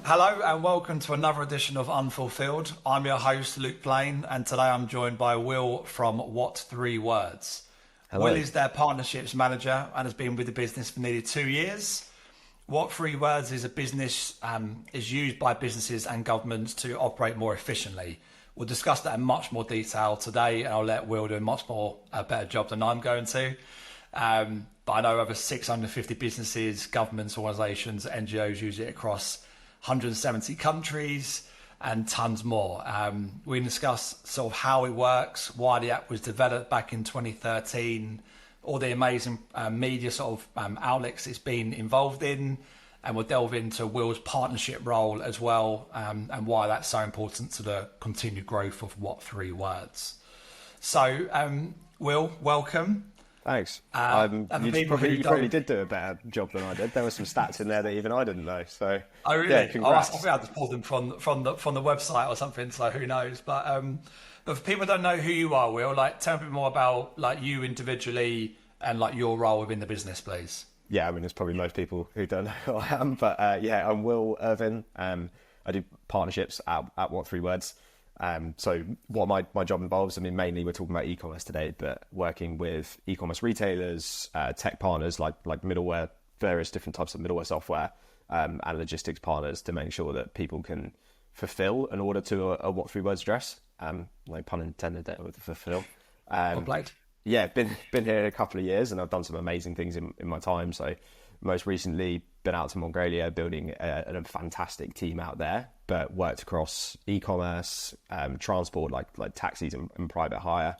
Hello and welcome to another edition of Unfulfilled. I'm your host, Luke Blaine, and today I'm joined by Will from what3words. Hello. Will is their partnerships manager and has been with the business for nearly 2 years. What3words is a business is used by businesses and governments to operate more efficiently. We'll discuss that in much more detail today, and I'll let Will do a better job than I'm going to. But I know over 650 businesses, governments, organisations, NGOs use it across 170 countries and tons more. We discuss sort of how it works, why the app was developed back in 2013, all the amazing media sort of outlets it's been involved in, and we'll delve into Will's partnership role as well, and why that's so important to the continued growth of what3words. So, Will, welcome. Thanks. You probably did do a better job than I did. There were some stats in there that even I didn't know. So, oh really? Yeah, I congrats. think I just pulled them from the website or something. So who knows? But for people who don't know who you are, Will, like tell me a bit more about like you individually and like your role within the business, please. Yeah, I mean, there's probably most people who don't know who I am, but I'm Will Irvine. I do partnerships at what3words. So what my job involves, I mean, mainly we're talking about e-commerce today, but working with e-commerce retailers, tech partners like middleware, various different types of middleware software, and logistics partners to make sure that people can fulfill an order to a what3words address. No pun intended there with fulfill. Yeah, been here a couple of years and I've done some amazing things in my time. So most recently been out to Mongolia building a fantastic team out there, but worked across e-commerce, transport like taxis and private hire,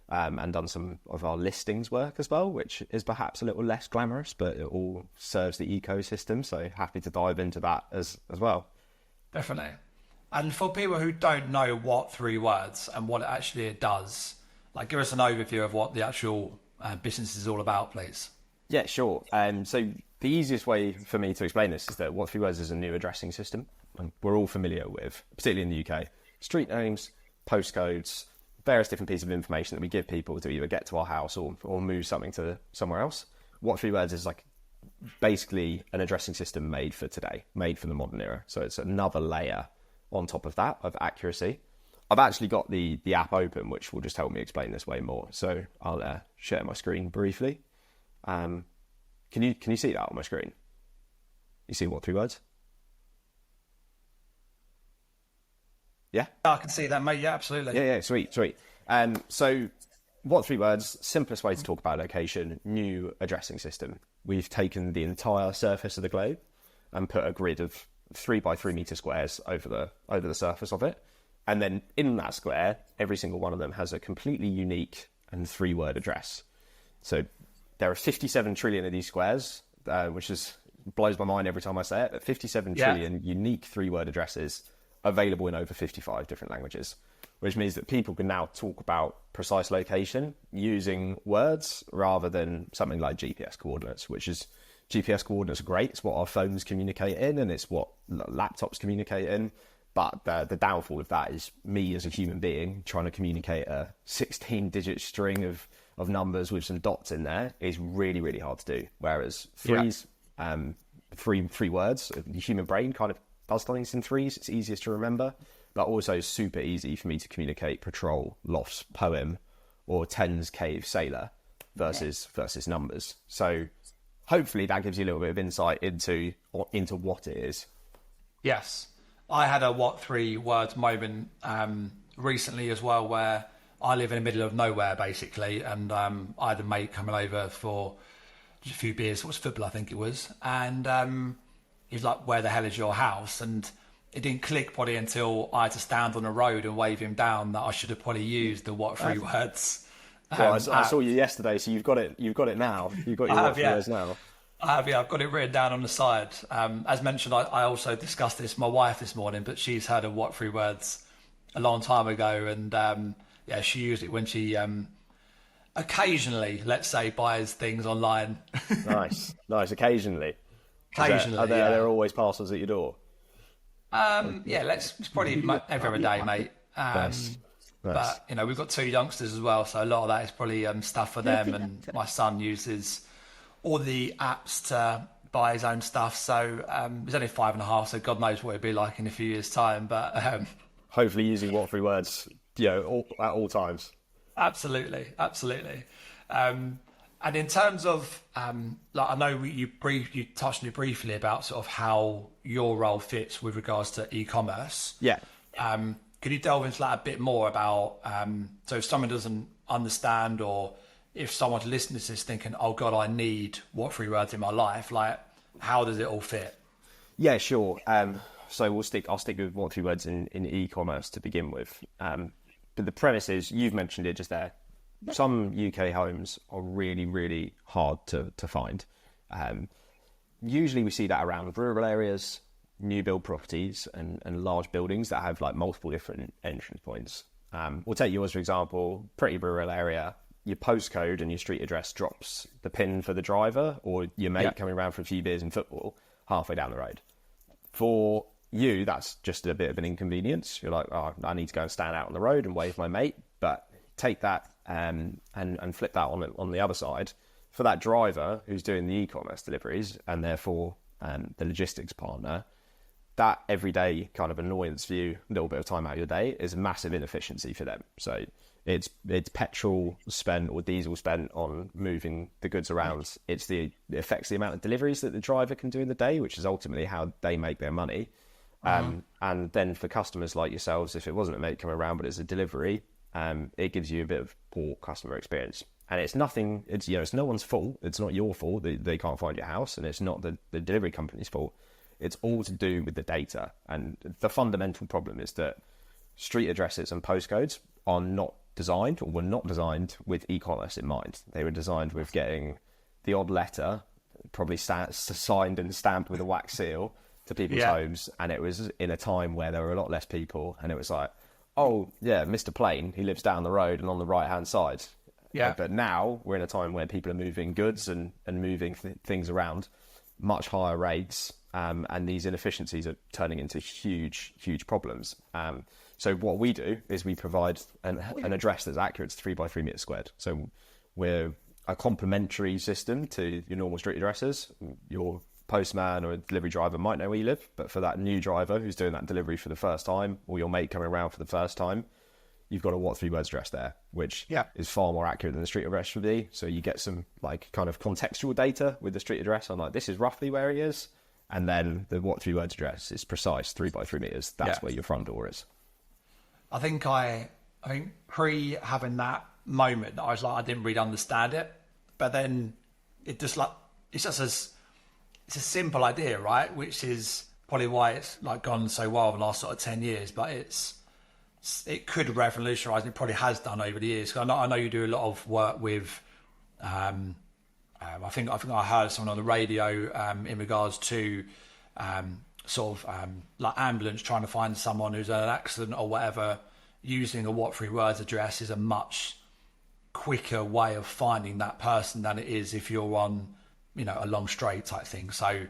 and done some of our listings work as well, which is perhaps a little less glamorous, but it all serves the ecosystem. So happy to dive into that as well. Definitely. And for people who don't know what3words and what it actually does, like give us an overview of what the actual business is all about, please. Yeah, sure. So the easiest way for me to explain this is that what3words is a new addressing system. We're all familiar with, particularly in the UK, street names, postcodes, various different pieces of information that we give people to either get to our house or move something to somewhere else. What3words is like basically an addressing system made for today, made for the modern era. So it's another layer on top of that of accuracy. I've actually got the app open, which will just help me explain this way more. So I'll share my screen briefly. Can you see that on my screen? You see what3words? Yeah? I can see that, mate. Yeah, absolutely. Yeah, sweet. So what3words, simplest way to talk about location, new addressing system. We've taken the entire surface of the globe and put a grid of 3x3 meter squares over the surface of it. And then in that square, every single one of them has a completely unique and 3-word address. So there are 57 trillion of these squares, which blows my mind every time I say it, but 57 trillion unique 3-word addresses available in over 55 different languages, which means that people can now talk about precise location using words rather than something like GPS coordinates, GPS coordinates are great. It's what our phones communicate in and it's what laptops communicate in. But the downfall of that is me as a human being trying to communicate a 16-digit string of numbers with some dots in there is really, really hard to do. Whereas three words, the human brain kind of does things in threes. It's easiest to remember, but also super easy for me to communicate patrol, lofts, poem, or tens, cave, sailor versus numbers. So hopefully that gives you a little bit of insight into what it is. Yes. I had a what3words moment recently as well, where I live in the middle of nowhere basically, and I had a mate coming over for just a few beers. It was football, I think it was, and he was like, "Where the hell is your house?" And it didn't click probably until I had to stand on the road and wave him down that I should have probably used the what3words. Well, I saw you yesterday, so you've got it now. You've got your what3words now. I've got it written down on the side. As mentioned, I also discussed this with my wife this morning, but she's heard of what3words a long time ago, and she used it when she occasionally, let's say, buys things online. Nice. Occasionally. Are there always parcels at your door? It's probably every other day, mate. Nice. But we've got 2 youngsters as well, so a lot of that is probably stuff for them. And my son uses all the apps to buy his own stuff. So he's only 5.5, so God knows what it'd be like in a few years' time. But hopefully using what3words, at all times. absolutely. And in terms of, I know you touched on it briefly about sort of how your role fits with regards to e-commerce. Yeah. Could you delve into that a bit more about, so if someone doesn't understand, or if someone's listening to this thinking, oh God, I need what3words in my life, like how does it all fit? Yeah, sure. So I'll stick with what3words in e-commerce to begin with. But the premise is, you've mentioned it just there. Some UK homes are really, really hard to find. Usually we see that around rural areas, new build properties and large buildings that have like multiple different entrance points. We'll take yours, for example, pretty rural area. Your postcode and your street address drops the pin for the driver or your mate coming around for a few beers and football halfway down the road. For you, that's just a bit of an inconvenience. You're like, oh, I need to go and stand out on the road and wave my mate. But take that and flip that on the other side. For that driver who's doing the e-commerce deliveries and therefore the logistics partner, that everyday kind of annoyance for you, a little bit of time out of your day, is a massive inefficiency for them. So it's petrol spent or diesel spent on moving the goods around. It affects the amount of deliveries that the driver can do in the day, which is ultimately how they make their money. And then for customers like yourselves, if it wasn't a mate coming around, but it's a delivery, it gives you a bit of poor customer experience. And it's nothing, it's no one's fault. It's not your fault. They can't find your house, and it's not the delivery company's fault. It's all to do with the data. And the fundamental problem is that street addresses and postcodes are not designed, or were not designed with e-commerce in mind. They were designed with getting the odd letter, probably signed and stamped with a wax seal, to people's homes. And it was in a time where there were a lot less people. And it was like, oh, yeah, Mr. Plain, he lives down the road and on the right-hand side. Yeah. But now we're in a time where people are moving goods and moving things around much higher rates. And these inefficiencies are turning into huge, huge problems. So what we do is we provide an address that's accurate. It's 3 by 3 meters squared. So we're a complementary system to your normal street addresses. Your postman or a delivery driver might know where you live, but for that new driver who's doing that delivery for the first time, or your mate coming around for the first time, you've got a what3words address there, which is far more accurate than the street address would be. So you get some like kind of contextual data with the street address on like, this is roughly where he is. And then the what3words address is precise, 3 by 3 meters. That's where your front door is. I think pre having that moment, I was like, I didn't really understand it, but then it's a simple idea, right? Which is probably why it's like gone so well in the last sort of 10 years, but it could revolutionise, and it probably has done over the years. I know you do a lot of work with, I think I heard someone on the radio in regards to like ambulance trying to find someone who's had an accident or whatever. Using a what3words address is a much quicker way of finding that person than it is if you're on, a long straight type thing. So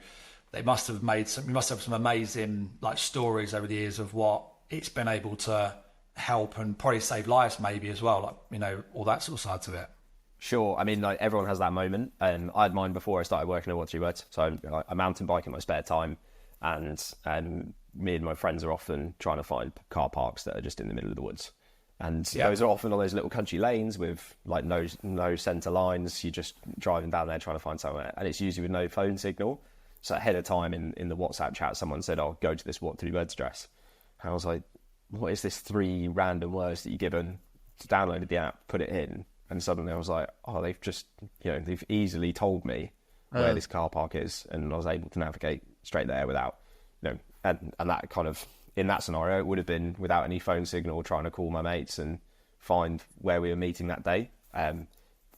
they must have some amazing like stories over the years of what it's been able to help and probably save lives maybe as well, like, all that sort of side to it. Sure. I mean, like everyone has that moment, and I had mine before I started working at what3words. So I mountain bike in my spare time, and me and my friends are often trying to find car parks that are just in the middle of the woods. And those are often on those little country lanes with like no centre lines. You're just driving down there trying to find somewhere, and it's usually with no phone signal. So ahead of time in the WhatsApp chat, someone said, "Oh, go to this what3words address." And I was like, "What is this 3 random words that you've given?" Downloaded the app, put it in, and suddenly I was like, "Oh, they've just they've easily told me where this car park is," and I was able to navigate straight there without and that kind of, in that scenario, it would have been without any phone signal, trying to call my mates and find where we were meeting that day.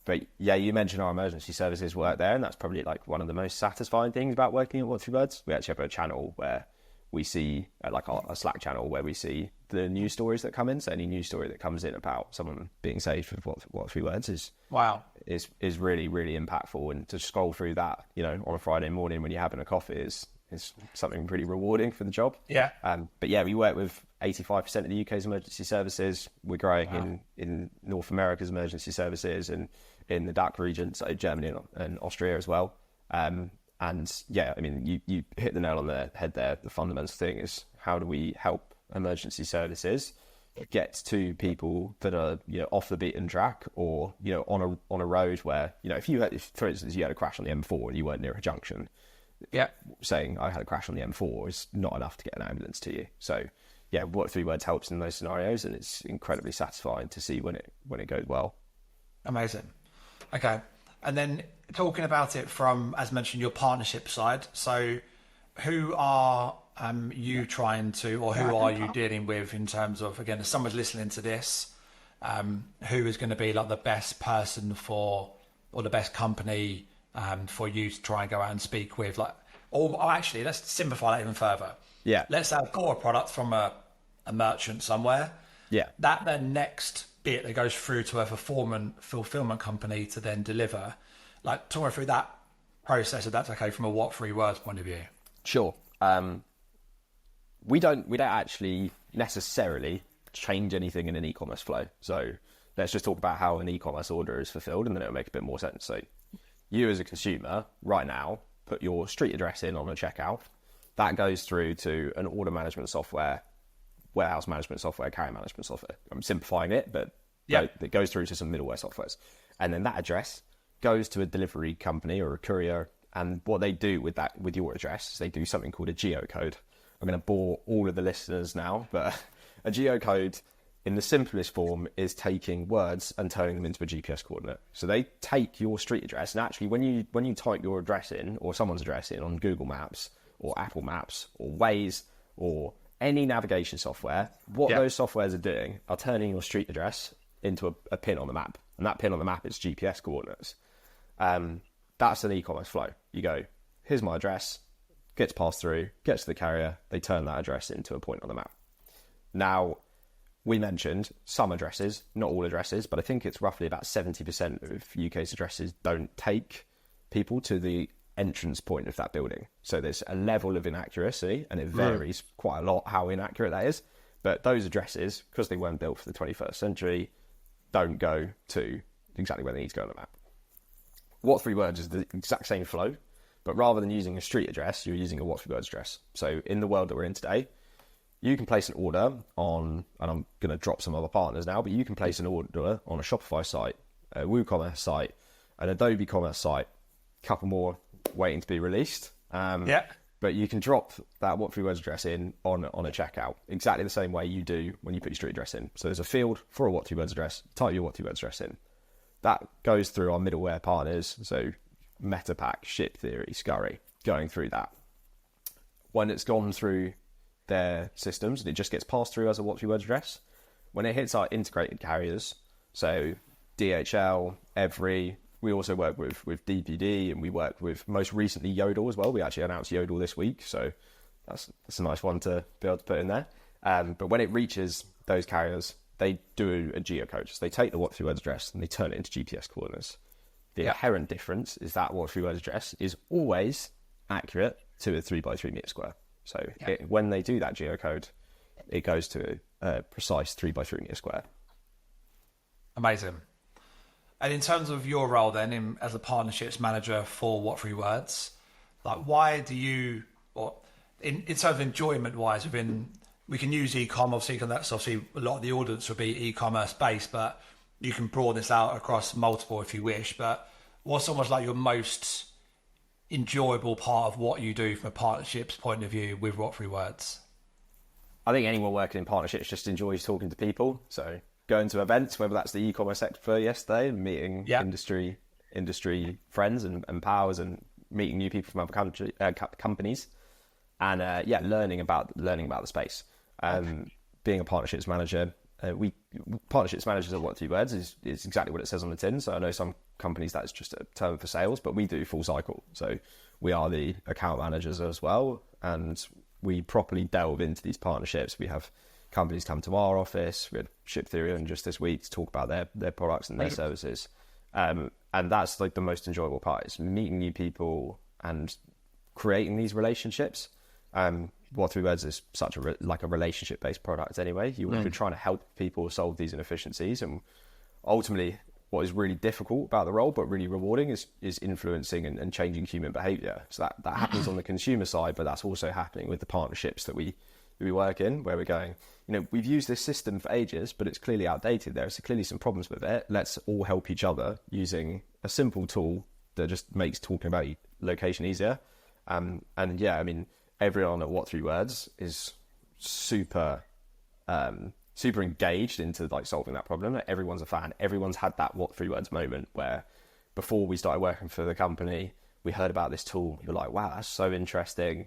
But yeah, you mentioned our emergency services work there, and that's probably like one of the most satisfying things about working at what3words. We actually have a channel where we see like a Slack channel where we see the news stories that come in. So any news story that comes in about someone being saved with what3words is really, really impactful. And to scroll through that, on a Friday morning when you're having a coffee is something pretty rewarding for the job. Yeah. But yeah, we work with 85% of the UK's emergency services. We're growing in North America's emergency services and in the DACH region, so Germany and Austria as well. And And yeah, I mean, you hit the nail on the head there. The fundamental thing is, how do we help emergency services get to people that are, off the beaten track, or, on a road where, if for instance, you had a crash on the M4 and you weren't near a junction, saying I had a crash on the M4 is not enough to get an ambulance to you. So yeah, what3words helps in those scenarios, and it's incredibly satisfying to see when it goes well. Amazing. Okay. And then talking about it from, as mentioned, your partnership side. So who are you trying to, or who are you dealing with in terms of, again, if someone's listening to this, who is going to be like the best person for, or the best company for you to try and go out and speak with? Like, or actually, let's simplify that even further. Yeah. Let's have a product from a merchant somewhere. Yeah. That then next bit that goes through to a fulfillment company to then deliver. Like, talk me through that process, if that's okay, from a what3words point of view. Sure. We don't actually necessarily change anything in an e-commerce flow. So let's just talk about how an e-commerce order is fulfilled, and then it'll make a bit more sense. So you as a consumer right now put your street address in on a checkout. That goes through to an order management software, warehouse management software, carrier management software. I'm simplifying it, but it goes through to some middleware softwares. And then that address goes to a delivery company or a courier. And what they do with your address is they do something called a geocode. I'm going to bore all of the listeners now, but a geocode in the simplest form is taking words and turning them into a GPS coordinate. So they take your street address, and actually when you type your address in, or someone's address in on Google Maps or Apple Maps or Waze or any navigation software, those softwares are doing are turning your street address into a pin on the map. And that pin on the map is GPS coordinates. That's an e-commerce flow. You go, here's my address, gets passed through, gets to the carrier, they turn that address into a point on the map. Now, we mentioned some addresses, not all addresses, but I think it's roughly about 70% of UK's addresses don't take people to the entrance point of that building. So there's a level of inaccuracy, and it varies quite a lot how inaccurate that is. But those addresses, because they weren't built for the 21st century, don't go to exactly where they need to go on the map. What3words is the exact same flow, but rather than using a street address, you're using a what3words address. So in the world that we're in today, you can place an order on, and I'm going to drop some other partners now, but you can place an order on a Shopify site, a WooCommerce site, an Adobe Commerce site, a couple more waiting to be released. But you can drop that what3words address in on a checkout, exactly the same way you do when you put your street address in. So there's a field for a what3words address, type your what3words address in. That goes through our middleware partners, so MetaPack, ShipTheory, Scurry, going through that. When it's gone through their systems, and it just gets passed through as a what3words address, when it hits our integrated carriers, so DHL, Every, we also work with DPD, and we work with, most recently, Yodel as well. We actually announced Yodel this week, so that's a nice one to be able to put in there. But when it reaches those carriers, they do a geocode. So they take the what3words address and they turn it into GPS coordinates. The inherent difference is that what3words address is always accurate to a 3x3 meter square. So when they do that geocode, it goes to a precise 3x3 meter square. Amazing. And in terms of your role then as a partnerships manager for what3words, like why do you, or in terms of enjoyment wise, we can use e-com, obviously, and that's obviously a lot of the audience will be e-commerce based, but you can broaden this out across multiple if you wish. But what's almost like your most enjoyable part of what you do from a partnerships point of view with what3words? I think anyone working in partnerships just enjoys talking to people. So going to events, whether that's the e-commerce Expo yesterday, and meeting industry friends and pals, and meeting new people from other companies, and learning about the space. Being a partnerships manager, partnerships managers at what3words is exactly what it says on the tin. So I know some companies that's just a term for sales, but we do full cycle. So we are the account managers as well, and we properly delve into these partnerships. We have companies come to our office. We had ShipTheory just this week to talk about their products and their services. And that's like the most enjoyable part, is meeting new people and creating these relationships. What3words is such a relationship-based product anyway. You're trying to help people solve these inefficiencies, and ultimately what is really difficult about the role, but really rewarding, is influencing and changing human behaviour. So that happens on the consumer side, but that's also happening with the partnerships that we work in, where we're going, we've used this system for ages, but it's clearly outdated. There's clearly some problems with it. Let's all help each other using a simple tool that just makes talking about location easier. And yeah, I mean, everyone at what3words is super engaged into like solving that problem. Like, everyone's a fan. Everyone's had that what3words moment where before we started working for the company, we heard about this tool. You're like, wow, that's so interesting.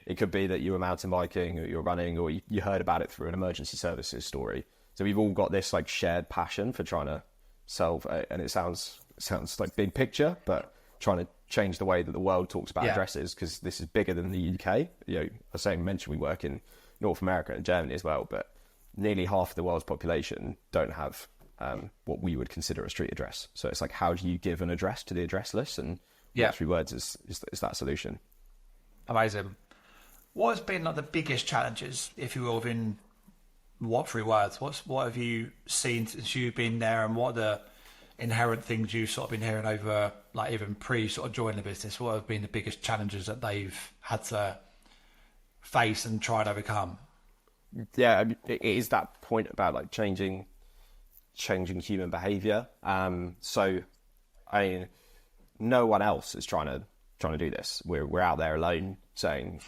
It could be that you were mountain biking or you were running, or you heard about it through an emergency services story. So we've all got this like shared passion for trying to solve, and it sounds like big picture, but trying to change the way that the world talks about addresses, because this is bigger than the UK. I was saying, mentioned we work in North America and Germany as well, but nearly half of the world's population don't have what we would consider a street address. So it's like, how do you give an address to the addressless? And what3words is that solution. Amazing. What has been like the biggest challenges, if you will, within what3words? What have you seen since you've been there, and what are the inherent things you've sort of been hearing over, like even pre sort of joining the business? What have been the biggest challenges that they've had to face and try and overcome? Yeah, it is that point about like changing human behaviour. So, I mean, no one else is trying to do this. We're out there alone saying,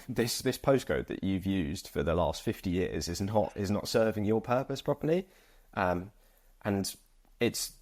this postcode that you've used for the last 50 years is not serving your purpose properly, and it's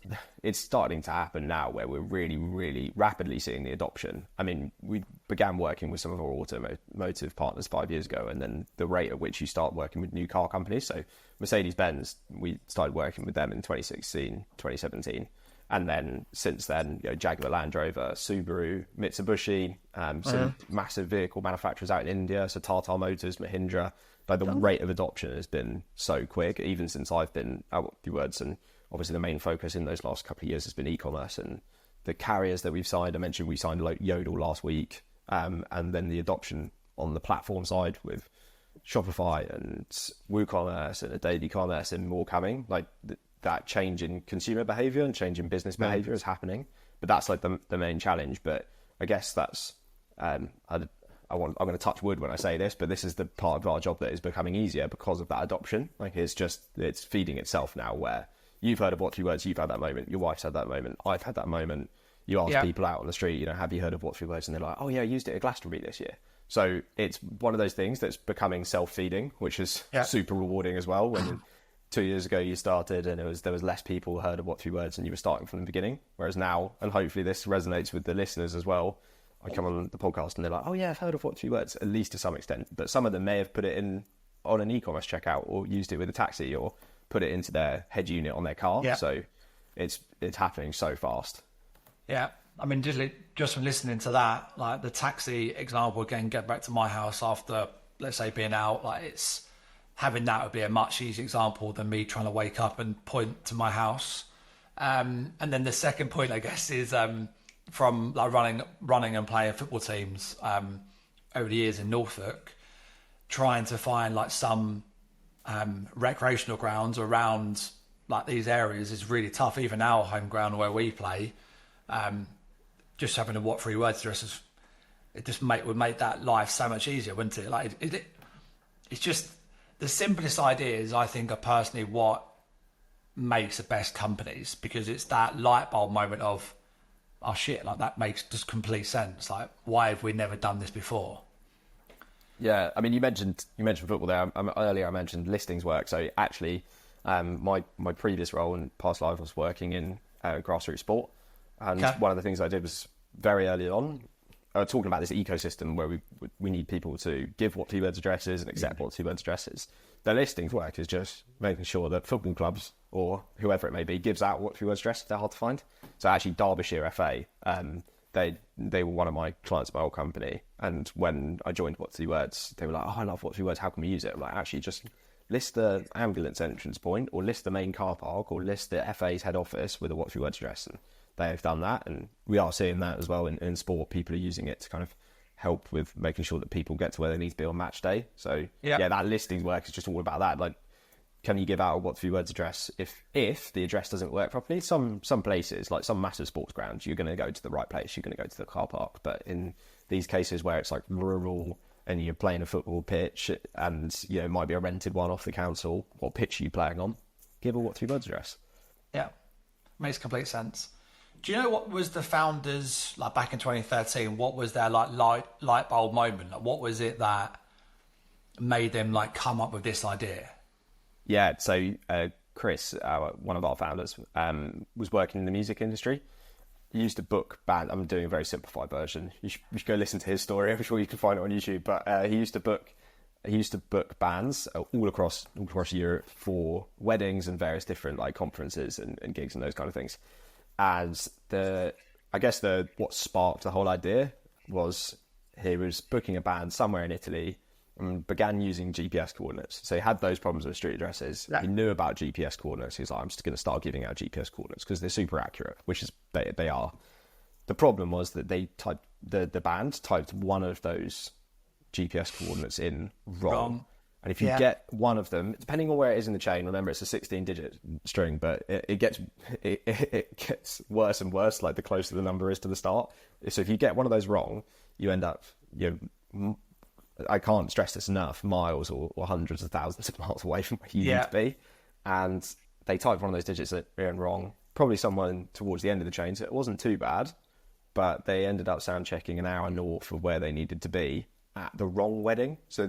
starting to happen now, where we're really, really rapidly seeing the adoption. I mean, we began working with some of our automotive partners 5 years ago, and then the rate at which you start working with new car companies. So Mercedes-Benz, we started working with them in 2016, 2017. And then since then, Jaguar Land Rover, Subaru, Mitsubishi, some massive vehicle manufacturers out in India, so Tata Motors, Mahindra. Like, the rate of adoption has been so quick, even since I've been at what3words. And obviously the main focus in those last couple of years has been e-commerce, and the carriers that we've signed. I mentioned we signed like Yodel last week, and then the adoption on the platform side with Shopify and WooCommerce and Adobe Commerce, and more coming. Like, that change in consumer behavior and change in business behavior is happening, but that's like the main challenge. But I guess that's I'm going to touch wood when I say this, but this is the part of our job that is becoming easier because of that adoption. Like, it's feeding itself now, where you've heard of what3words, you've had that moment, your wife's had that moment, I've had that moment. You ask people out on the street, have you heard of what3words? And they're like, oh yeah, I used it at Glastonbury this year. So it's one of those things that's becoming self-feeding, which is super rewarding as well. When 2 years ago you started and there was less people heard of what3words, and you were starting from the beginning. Whereas now, and hopefully this resonates with the listeners as well, I come on the podcast and they're like, oh yeah, I've heard of what3words, at least to some extent. But some of them may have put it in on an eCommerce checkout, or used it with a taxi, or put it into their head unit on their car. So it's happening so fast. Yeah. I mean, just from listening to that, like the taxi example, again, get back to my house after, let's say, being out, like, it's having that would be a much easier example than me trying to wake up and point to my house. And then the second point, I guess, is from like running and playing football teams over the years in Norfolk, trying to find like some recreational grounds around like these areas is really tough. Even our home ground where we play, just having a what3words address, it just would make that life so much easier, wouldn't it? Like it's just the simplest ideas, I think, are personally what makes the best companies, because it's that light bulb moment of, oh shit, like that makes just complete sense. Like, why have we never done this before? Yeah, I mean, you mentioned football there. Earlier I mentioned listings work. So actually, my previous role in past life was working in grassroots sport, and one of the things I did was very early on, talking about this ecosystem where we need people to give what3words addresses and accept what3words addresses. The listings work is just making sure that football clubs or whoever it may be gives out what3words addresses. They're hard to find. So actually, Derbyshire FA, they were one of my clients at my old company, and when I joined what3words, they were like, oh, I love what3words, how can we use it? I'm like, actually, just list the ambulance entrance point, or list the main car park, or list the FA's head office with a what3words address. And they have done that, and we are seeing that as well in sport. People are using it to kind of help with making sure that people get to where they need to be on match day. So yeah, that listings work is just all about that. Like, can you give out a what3words address if the address doesn't work properly? Some places, like some massive sports grounds, you're going to go to the right place. You're going to go to the car park. But in these cases where it's like rural and you're playing a football pitch and, you know, it might be a rented one off the council, what pitch are you playing on? Give a what3words address. Yeah, makes complete sense. Do you know what was the founders, like back in 2013, what was their like light bulb moment? Like, what was it that made them like come up with this idea? Yeah, so Chris, one of our founders, was working in the music industry. He used to book band. I'm doing a very simplified version. You should go listen to his story. I'm sure you can find it on YouTube. But he used to book bands all across Europe for weddings and various different like conferences and gigs and those kind of things. And what sparked the whole idea was he was booking a band somewhere in Italy and began using GPS coordinates. So he had those problems with street addresses. Yeah. He knew about GPS coordinates. He was like, I'm just going to start giving out GPS coordinates because they're super accurate, which is they are. The problem was that they typed the band typed one of those GPS coordinates in wrong. And if you get one of them, depending on where it is in the chain, remember it's a 16-digit string, but it gets worse and worse, like the closer the number is to the start. So if you get one of those wrong, you end up, I can't stress this enough, miles or hundreds of thousands of miles away from where you need to be. And they typed one of those digits in wrong, probably someone towards the end of the chain, so it wasn't too bad, but they ended up sound checking an hour north of where they needed to be at the wrong wedding. So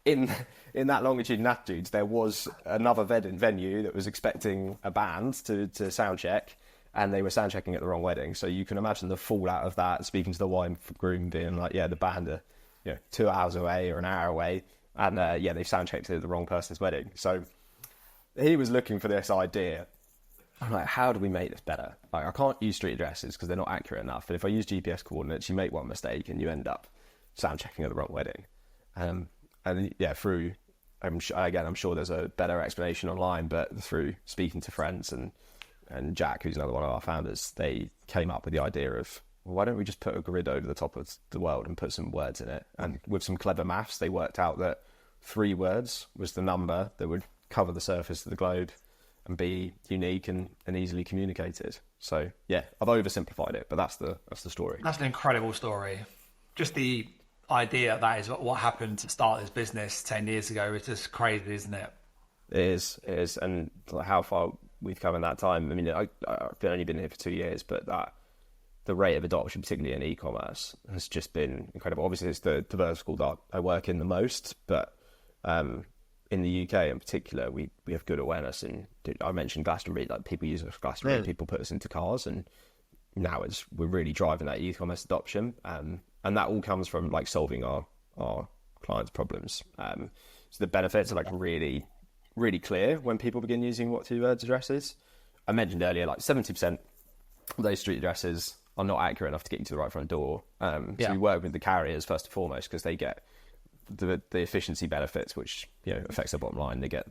in that longitude and latitude, there was another venue that was expecting a band to sound check, and they were sound checking at the wrong wedding. So you can imagine the fallout of that, speaking to the wine groom being like, the band are 2 hours away or an hour away, and they've sound checked at the wrong person's wedding. So he was looking for this idea. I'm like, how do we make this better? Like, I can't use street addresses because they're not accurate enough. And if I use GPS coordinates, you make one mistake and you end up sound checking at the wrong wedding. I'm sure there's a better explanation online, but through speaking to friends and Jack, who's another one of our founders, they came up with the idea of, well, why don't we just put a grid over the top of the world and put some words in it? And with some clever maths, they worked out that 3 words was the number that would cover the surface of the globe and be unique and easily communicated. So yeah, I've oversimplified it, but that's the story. That's an incredible story. Just the idea that is what happened to start this business 10 years ago is just crazy, isn't it? It is. And how far we've come in that time. I mean, I've only been here for 2 years, but the rate of adoption, particularly in e-commerce, has just been incredible. Obviously, it's the vertical that I work in the most, but in the UK in particular, we have good awareness. And I mentioned Glastonbury, like people use us for Glastonbury, people put us into cars, and now we're really driving that e-commerce adoption. And that all comes from like solving our clients' problems. So the benefits are like really, really clear when people begin using what3words addresses. I mentioned earlier, like 70% of those street addresses are not accurate enough to get you to the right front door. So we work with the carriers first and foremost because they get the efficiency benefits, which affects their bottom line. They get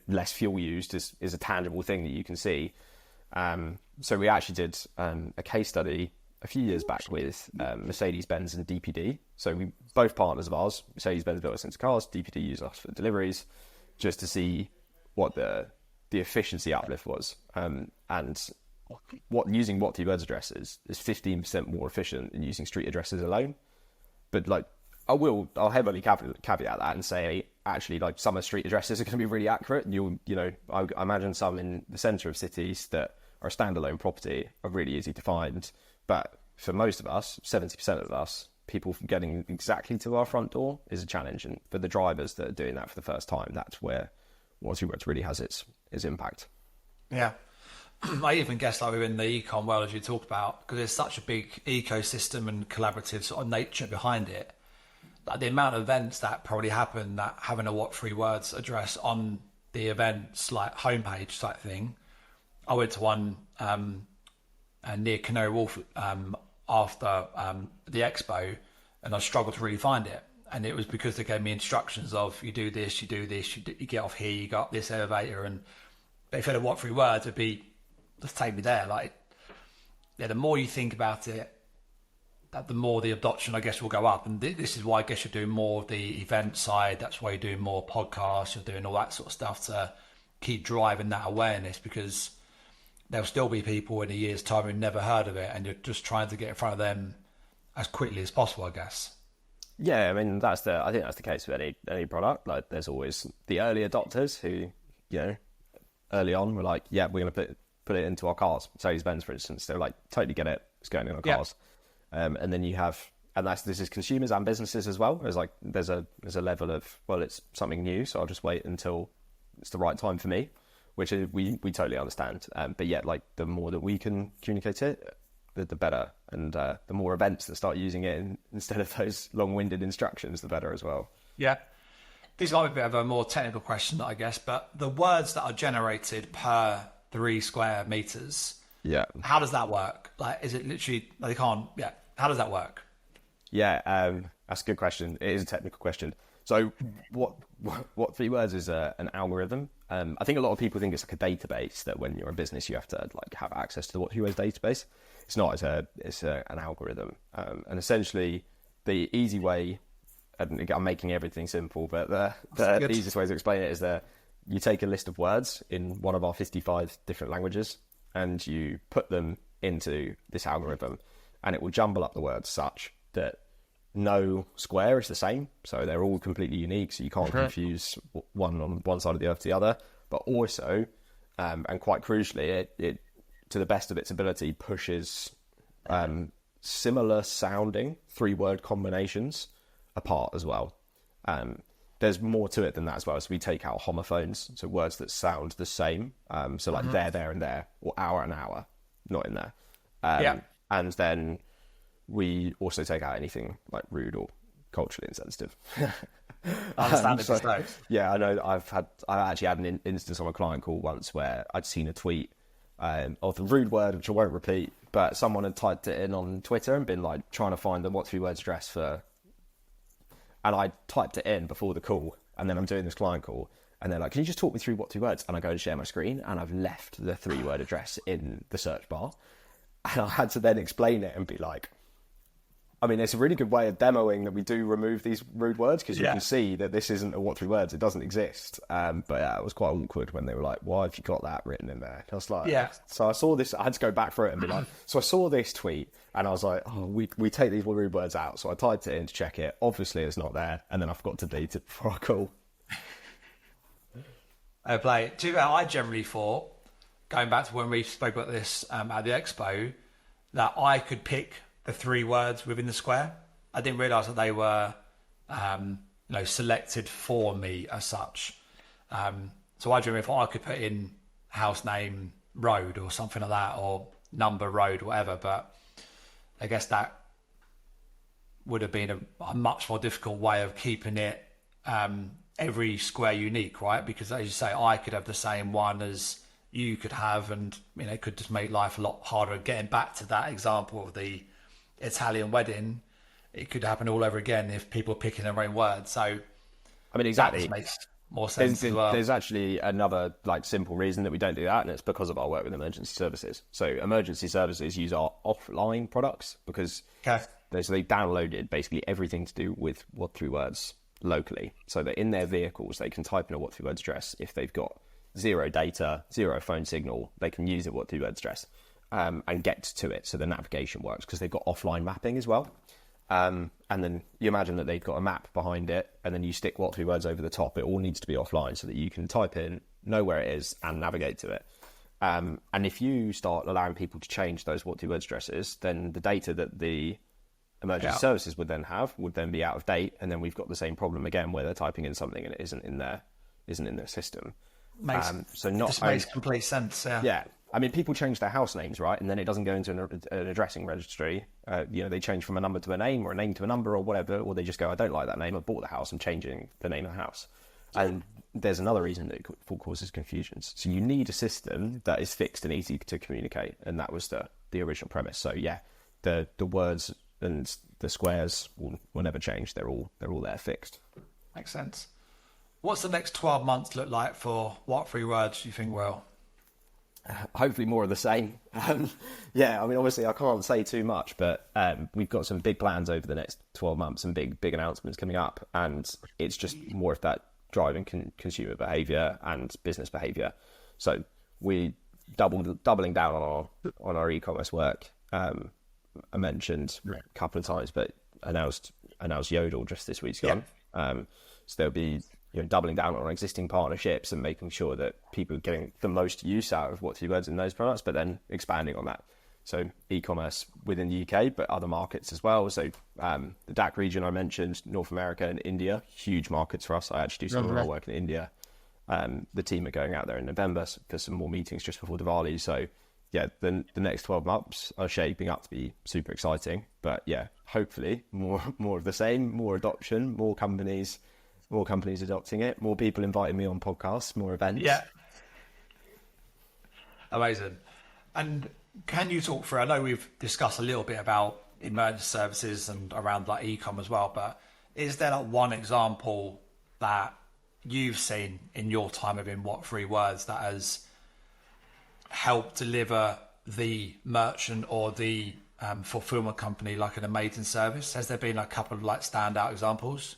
less fuel used is a tangible thing that you can see. So we actually did a case study a few years back with Mercedes-Benz and DPD. So we both partners of ours. Mercedes-Benz built us into cars, DPD used us for deliveries, just to see what the efficiency uplift was. And using what3words addresses is 15% more efficient than using street addresses alone. But like I'll heavily caveat that and say actually like some of the street addresses are going to be really accurate. I imagine some in the centre of cities that are a standalone property are really easy to find. But for most of us, 70% of us, people getting exactly to our front door is a challenge. And for the drivers that are doing that for the first time, that's where what3words really has its impact. Yeah. I even guess like within the e-com world, as you talked about, because there's such a big ecosystem and collaborative sort of nature behind it, like the amount of events that probably happen that having a what3words address on the events like homepage type thing. I went to one near Canary Wharf after the expo, and I struggled to really find it. And it was because they gave me instructions of you do this, you get off here, you go up this elevator, and if it had what3words, it'd be just take me there. Like, the more you think about it, the more the adoption, I guess, will go up. And this is why I guess you're doing more of the event side. That's why you're doing more podcasts. You're doing all that sort of stuff to keep driving that awareness, because there'll still be people in a year's time who never heard of it, and you're just trying to get in front of them as quickly as possible, I guess. Yeah, I mean, I think that's the case with any product. Like, there's always the early adopters who, early on were like, yeah, we're going to put it into our cars. Mercedes-Benz, for instance, they're like, totally get it. It's going in our cars. And then you have, this is consumers and businesses as well. There's a level of, well, it's something new, so I'll just wait until it's the right time for me, which we totally understand. But yet, like, the more that we can communicate it, the better. And the more events that start using it instead of those long-winded instructions, the better as well. Yeah. This might be a bit of a more technical question, I guess, but the words that are generated per 3 square meters, how does that work? Like, is it literally, how does that work? Yeah, that's a good question. It is a technical question. So what 3words is an algorithm. I think a lot of people think it's like a database, that when you're a business you have to like have access to the what 3words database. It's not. It's an algorithm, and essentially the easy way. And I'm making everything simple, but the easiest way to explain it is that you take a list of words in one of our 55 different languages, and you put them into this algorithm, and it will jumble up the words such that no square is the same. So they're all completely unique. So you can't confuse one on one side of the earth to the other. But also, and quite crucially, it to the best of its ability pushes similar sounding 3-word combinations apart as well. There's more to it than that as well. So we take out homophones, so words that sound the same. So like there, and there, or hour and hour, not in there. And then we also take out anything like rude or culturally insensitive. Understandably so. Yeah, I know. I actually had an instance on a client call once where I'd seen a tweet of the rude word, which I won't repeat, but someone had typed it in on Twitter and been like trying to find the what 3words address for. And I typed it in before the call, and then I'm doing this client call, and they're like, can you just talk me through what 3words? And I go to share my screen, and I've left the 3-word address in the search bar. And I had to then explain it and be like, I mean, it's a really good way of demoing that we do remove these rude words, because you can see that this isn't a what 3words, it doesn't exist. But yeah, it was quite awkward when they were like, why have you got that written in there? And I was like, So I saw this, I had to go back for it and be like, so I saw this tweet, and I was like, oh, we take these rude words out. So I typed it in to check it. Obviously it's not there, and then I forgot to delete it before I call. I generally thought, going back to when we spoke about this at the expo, that I could pick the 3 words within the square. I didn't realise that they were, selected for me as such. So I dream if I could put in house name road or something like that, or number road, whatever. But I guess that would have been a much more difficult way of keeping it every square unique, right? Because as you say, I could have the same one as you could have, and it could just make life a lot harder. Getting back to that example of the Italian wedding, it could happen all over again if people are picking their own words. So I mean, exactly, that makes more sense as well. There's actually another simple reason that we don't do that, and it's because of our work with emergency services. So emergency services use our offline products because they downloaded basically everything to do with what 3words locally, so that in their vehicles they can type in a what 3words address. If they've got 0 data, 0 phone signal, they can use a what 3words address and get to it, so the navigation works, because they've got offline mapping as well. And then you imagine that they've got a map behind it, and then you stick what 3words over the top. It all needs to be offline so that you can type in, know where it is, and navigate to it. And if you start allowing people to change those what 2words addresses, then the data that the emergency services would then be out of date, and then we've got the same problem again where they're typing in something and it isn't in their system. This makes complete sense. Yeah. I mean, people change their house names, right? And then it doesn't go into an addressing registry. They change from a number to a name, or a name to a number, or whatever, or they just go, I don't like that name, I bought the house, I'm changing the name of the house. And there's another reason that it causes confusions. So you need a system that is fixed and easy to communicate, and that was the original premise. So yeah, the words and the squares will never change. They're all there fixed. Makes sense. What's the next 12 months look like for what 3words, you think, Will? Hopefully more of the same. Yeah, I mean, obviously I can't say too much, but we've got some big plans over the next 12 months and big announcements coming up. And it's just more of that driving consumer behaviour and business behaviour. So we doubling down on our e-commerce work. I mentioned a couple of times, but announced Yodel just this week's gone. So there'll be doubling down on existing partnerships and making sure that people are getting the most use out of what3words in those products, but then expanding on that. So e-commerce within the UK, but other markets as well. So the DACH region I mentioned, North America and India, huge markets for us. I actually do some of our work in India. The team are going out there in November for some more meetings just before Diwali. So yeah, the next 12 months are shaping up to be super exciting. But yeah, hopefully more of the same, more adoption, more companies adopting it, more people inviting me on podcasts, more events. Yeah. Amazing. And can you talk through, I know we've discussed a little bit about emergency services and around like e-com as well, but is there like one example that you've seen in your time within what3words that has helped deliver the merchant or the fulfillment company like an amazing service? Has there been a couple of like standout examples?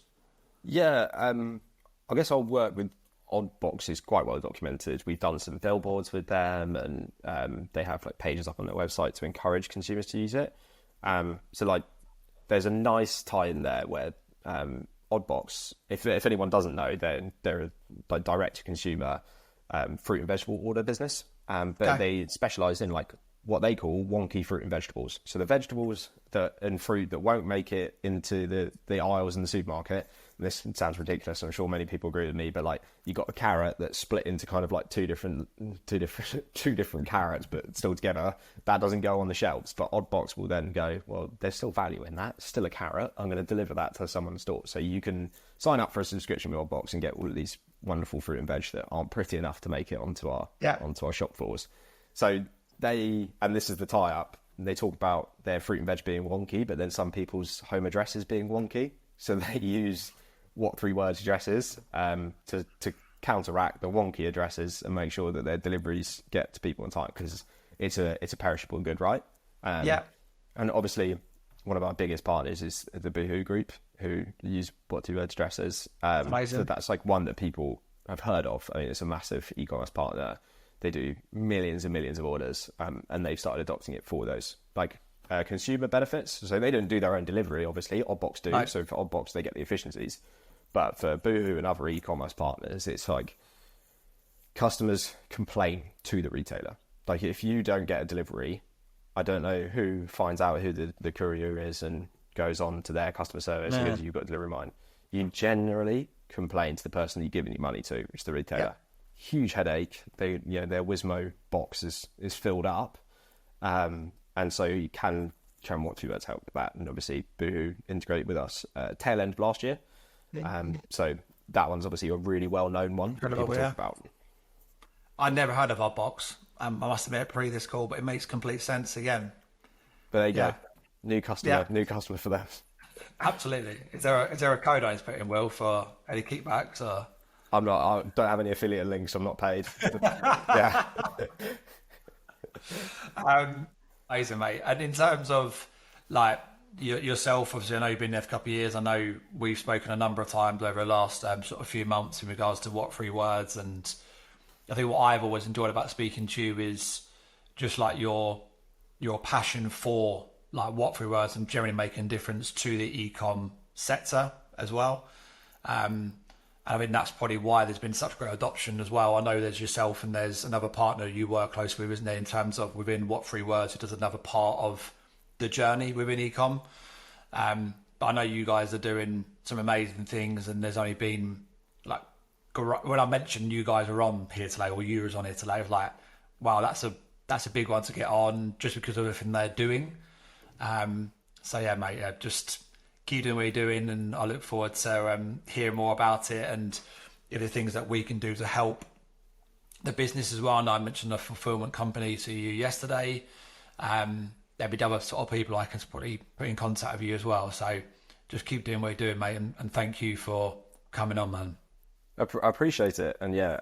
Yeah, I guess our work with Oddbox is quite well documented. We've done some billboards with them, and they have like pages up on their website to encourage consumers to use it. So like, there's a nice tie in there where Oddbox, if anyone doesn't know, they're a like direct to consumer fruit and vegetable order business, but they specialize in like what they call wonky fruit and vegetables. So the vegetables and fruit that won't make it into the aisles in the supermarket. This sounds ridiculous. I'm sure many people agree with me, but like you got a carrot that's split into kind of like two different carrots, but still together. That doesn't go on the shelves. But Oddbox will then go, well, there's still value in that. It's still a carrot. I'm going to deliver that to someone's store. So you can sign up for a subscription with Oddbox and get all of these wonderful fruit and veg that aren't pretty enough to make it onto our shop floors. So and this is the tie up. They talk about their fruit and veg being wonky, but then some people's home addresses being wonky. So they use what3words addresses to counteract the wonky addresses and make sure that their deliveries get to people in time, because it's a perishable good, right? And obviously one of our biggest partners is the Boohoo group, who use what3words addresses. So that's like one that people have heard of. I mean, it's a massive e-commerce partner. They do millions and millions of orders, and they've started adopting it for those like consumer benefits. So they don't do their own delivery, obviously. Oddbox do. Right. So for Oddbox, they get the efficiencies. But for Boohoo and other e-commerce partners, it's like customers complain to the retailer. Like if you don't get a delivery, I don't know who finds out who the courier is and goes on to their customer service because you've got a delivery mine. You generally complain to the person you've given your money to, which is the retailer. Yeah. Huge headache. Their Wismo box is filled up, and so you can what3words help with that. And obviously Boohoo integrated with us tail end of last year. So that one's obviously a really well-known one that people talk about. I never heard of our box. I must admit pre this call, but it makes complete sense again. But there you go. New customer for them. Absolutely. Is there a code I need to put in, Will, for any kickbacks? Or I don't have any affiliate links. I'm not paid. Yeah. Amazing, mate. And in terms of like yourself, obviously, I know you've been there for a couple of years. I know we've spoken a number of times over the last sort of few months in regards to what3words, and I think what I've always enjoyed about speaking to you is just like your passion for like what3words and generally making a difference to the e-com sector as well. And I mean, that's probably why there's been such great adoption as well. I know there's yourself and there's another partner you work closely with, isn't there, in terms of within what3words, who does another part of the journey within e-com. But I know you guys are doing some amazing things, and there's only been like, when I mentioned you guys are on here today, or you was on here today, I was like, wow, that's a big one to get on just because of everything they're doing. So yeah, mate, just keep doing what you're doing, and I look forward to hearing more about it and the things that we can do to help the business as well. And I mentioned a fulfillment company to you yesterday. There'll be other sort of people I can probably put in contact with you as well. So just keep doing what you're doing, mate, and thank you for coming on, man. I appreciate it, and yeah,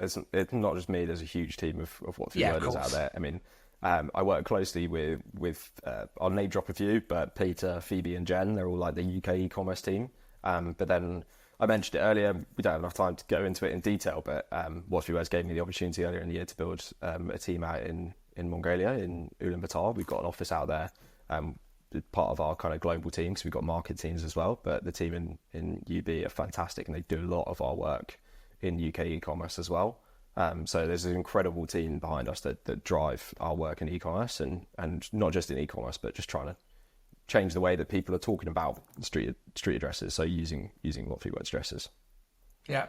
it's not just me. There's a huge team of what3words out there. I mean, I work closely with I'll name drop a few, but Peter, Phoebe, and Jen. They're all like the UK e-commerce team. But then I mentioned it earlier. We don't have enough time to go into it in detail, but what3words gave me the opportunity earlier in the year to build a team out in Mongolia, in Ulaanbaatar. We've got an office out there. Part of our kind of global team, because we've got market teams as well, but the team in UB are fantastic, and they do a lot of our work in UK e-commerce as well. So there's an incredible team behind us that drive our work in e-commerce, and not just in e-commerce, but just trying to change the way that people are talking about street addresses. So using what3words addresses. Yeah,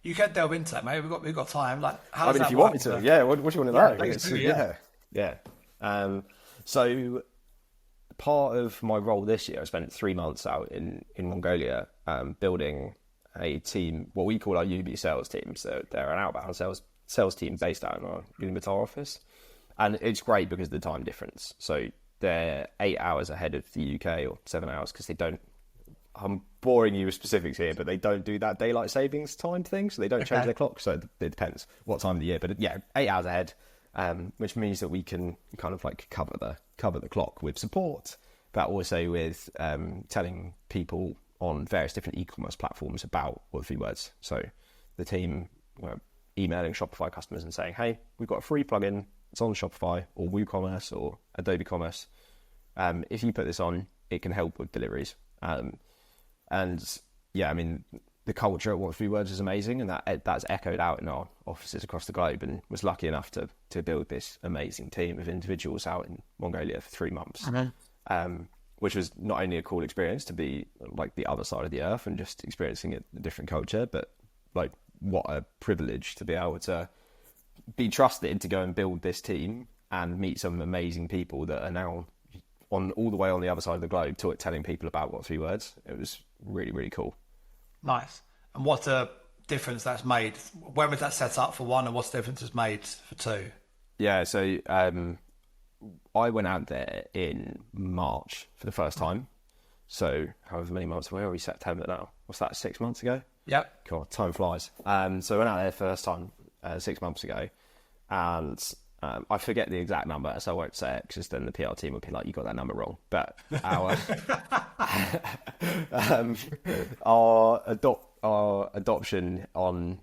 you can delve into that, mate. We've got time. Like, how I does mean, that if you work? want me to, yeah. What do you want to know? Yeah. So part of my role this year, I spent 3 months out in Mongolia building a team, what we call our UB sales team. So they're an outbound sales team based out in our Ulaanbaatar office. And it's great because of the time difference. So they're 8 hours ahead of the UK, or 7 hours, because they don't, I'm boring you with specifics here, but they don't do that daylight savings time thing. So they don't change their clock. So it depends what time of the year. But yeah, 8 hours ahead, which means that we can kind of like cover the clock with support, but also with telling people on various different e-commerce platforms about what3words. So the team were emailing Shopify customers and saying, hey, we've got a free plugin. It's on Shopify or WooCommerce or Adobe Commerce. If you put this on, it can help with deliveries. And yeah, I mean, the culture at what3words is amazing, and that's echoed out in our offices across the globe, and was lucky enough to build this amazing team of individuals out in Mongolia for 3 months. Which was not only a cool experience to be like the other side of the earth and just experiencing a different culture, but like what a privilege to be able to be trusted to go and build this team and meet some amazing people that are now all the way on the other side of the globe telling people about what3words. It was really, really cool. Nice. And what a difference that's made. When was that set up for one, and what's the difference it's made for two? Yeah, so I went out there in March for the first time. So however many months away, are we September now? What's that, 6 months ago? Yep. God, time flies. So I went out there first time 6 months ago, and I forget the exact number, so I won't say it, because then the PR team would be like, you got that number wrong. But our our adoption on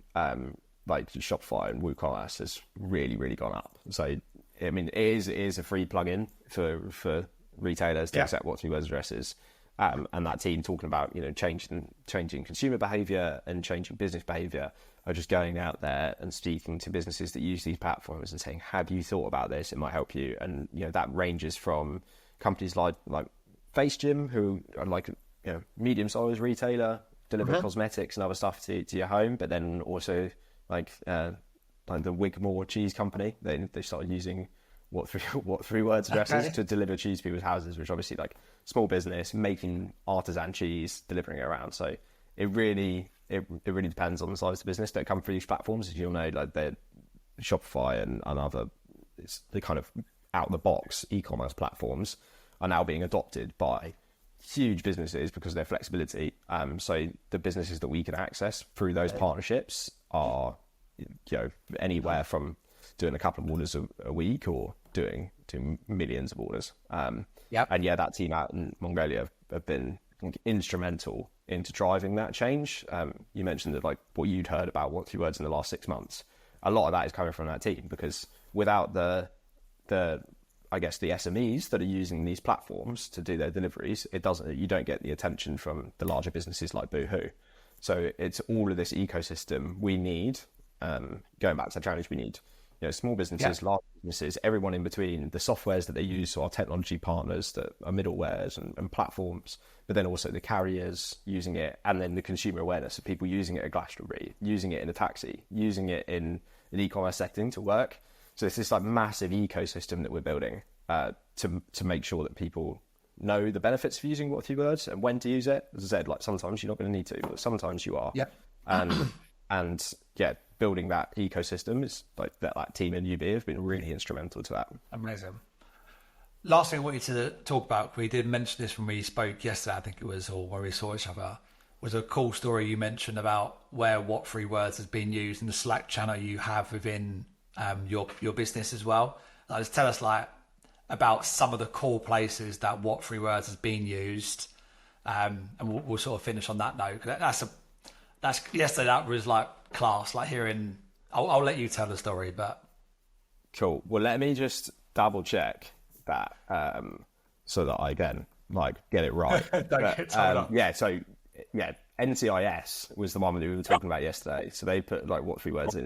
like Shopify and WooCommerce has really, really gone up. So I mean, it is a free plugin for retailers to accept what3words addresses, and that team talking about changing consumer behaviour and changing business behaviour are just going out there and speaking to businesses that use these platforms and saying, have you thought about this? It might help you. And that ranges from companies like Face Gym, who are like medium-sized retailer, deliver cosmetics and other stuff to your home, but then also like the Wigmore cheese company, they started using what3words addresses to deliver cheese to people's houses, which obviously like small business making artisan cheese, delivering it around. So it really depends on the size of the business that come through these platforms. As you'll know, like they're Shopify and other, it's the kind of out the box e-commerce platforms are now being adopted by huge businesses because of their flexibility. So the businesses that we can access through those partnerships are anywhere from doing a couple of orders a week or doing millions of orders. And yeah, that team out in Mongolia have been instrumental into driving that change. You mentioned that like what you'd heard about what3words in the last 6 months. A lot of that is coming from that team, because without the I guess the SMEs that are using these platforms to do their deliveries, you don't get the attention from the larger businesses like Boohoo. So it's all of this ecosystem we need. Going back to the challenge, we need small businesses, large businesses, everyone in between, the softwares that they use, so our technology partners that are middlewares and platforms, but then also the carriers using it, and then the consumer awareness of people using it at Glastonbury, using it in a taxi, using it in an e-commerce setting to work. So it's this like massive ecosystem that we're building to make sure that people know the benefits of using what3words and when to use it. As I said, like sometimes you're not going to need to, but sometimes you are. Yep. And yeah, building that ecosystem is like that team in UB have been really instrumental to that. Amazing. Last thing I want you to talk about, we did mention this when we spoke yesterday, I think it was, or when we saw each other. was a cool story you mentioned about where what3words has been used in the Slack channel you have within your business as well. Just tell us like about some of the cool places that what3words has been used, and we'll sort of finish on that note. That's yesterday. That was like class. Like hearing, I'll let you tell the story, but cool. Well, let me just double check that so that I again like get it right. Get told up. NCIS was the one that we were talking about yesterday. So they put like what3words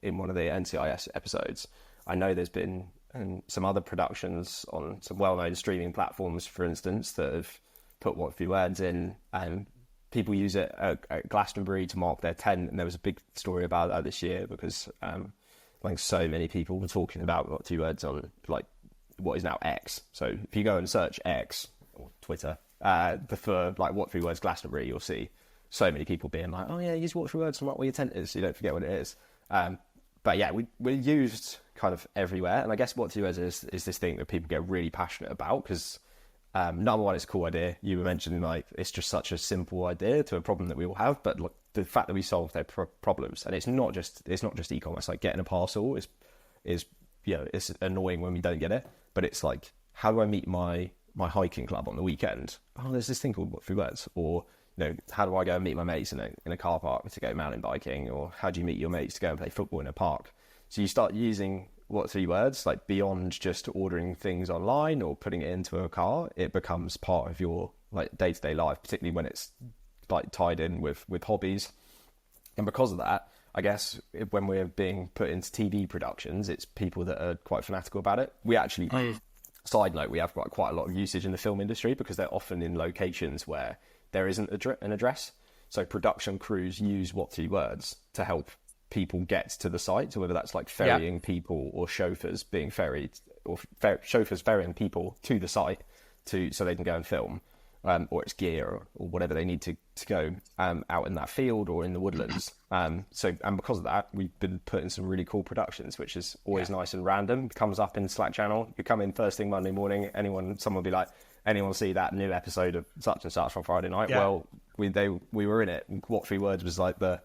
in one of the NCIS episodes. I know there's been some other productions on some well-known streaming platforms, for instance, that have put what3words in, and people use it at Glastonbury to mark their 10. And there was a big story about that this year because like so many people were talking about what3words on like what is now X. So if you go and search X or Twitter for like what3words Glastonbury, you'll see so many people being like, oh yeah, use what3words and mark where your tent is so you don't forget what it is. But yeah, we're used kind of everywhere. And I guess what3words is this thing that people get really passionate about because number one, it's a cool idea. You were mentioning like it's just such a simple idea to a problem that we all have, but look, the fact that we solve their problems, and it's not just e-commerce. Like getting a parcel is it's annoying when we don't get it, but it's like, how do I meet my hiking club on the weekend? Oh, there's this thing called what3words. Or how do I go and meet my mates in a car park to go mountain biking? Or how do you meet your mates to go and play football in a park? So you start using what3words like beyond just ordering things online or putting it into a car. It becomes part of your like day-to-day life, particularly when it's like tied in with hobbies. And because of that, I guess when we're being put into TV productions, it's people that are quite fanatical about it. We actually, side note, we have quite a lot of usage in the film industry because they're often in locations where there isn't an address. So production crews use what3words to help people get to the site. So whether that's like ferrying people or chauffeurs being ferried, or chauffeurs ferrying people to the site so they can go and film, or it's gear or whatever they need to go out in that field or in the woodlands. And because of that, we've been putting some really cool productions, which is always nice and random. It comes up in Slack channel. You come in first thing Monday morning, someone will be like, anyone see that new episode of such and such on Friday night? Yeah. Well, we were in it. And what3words was like the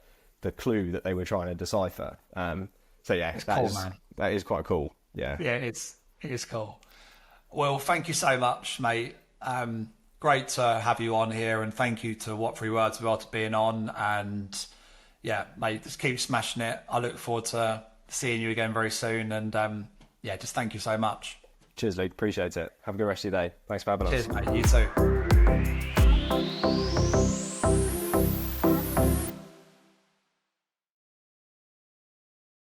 clue that they were trying to decipher. So yeah, it's cool, man. That is quite cool. Yeah. Yeah, it is cool. Well, thank you so much, mate. Great to have you on here, and thank you to what3words as well for being on. And yeah, mate, just keep smashing it. I look forward to seeing you again very soon. And just thank you so much. Cheers, Luke. Appreciate it. Have a good rest of your day. Thanks for having us. Cheers, mate. You too.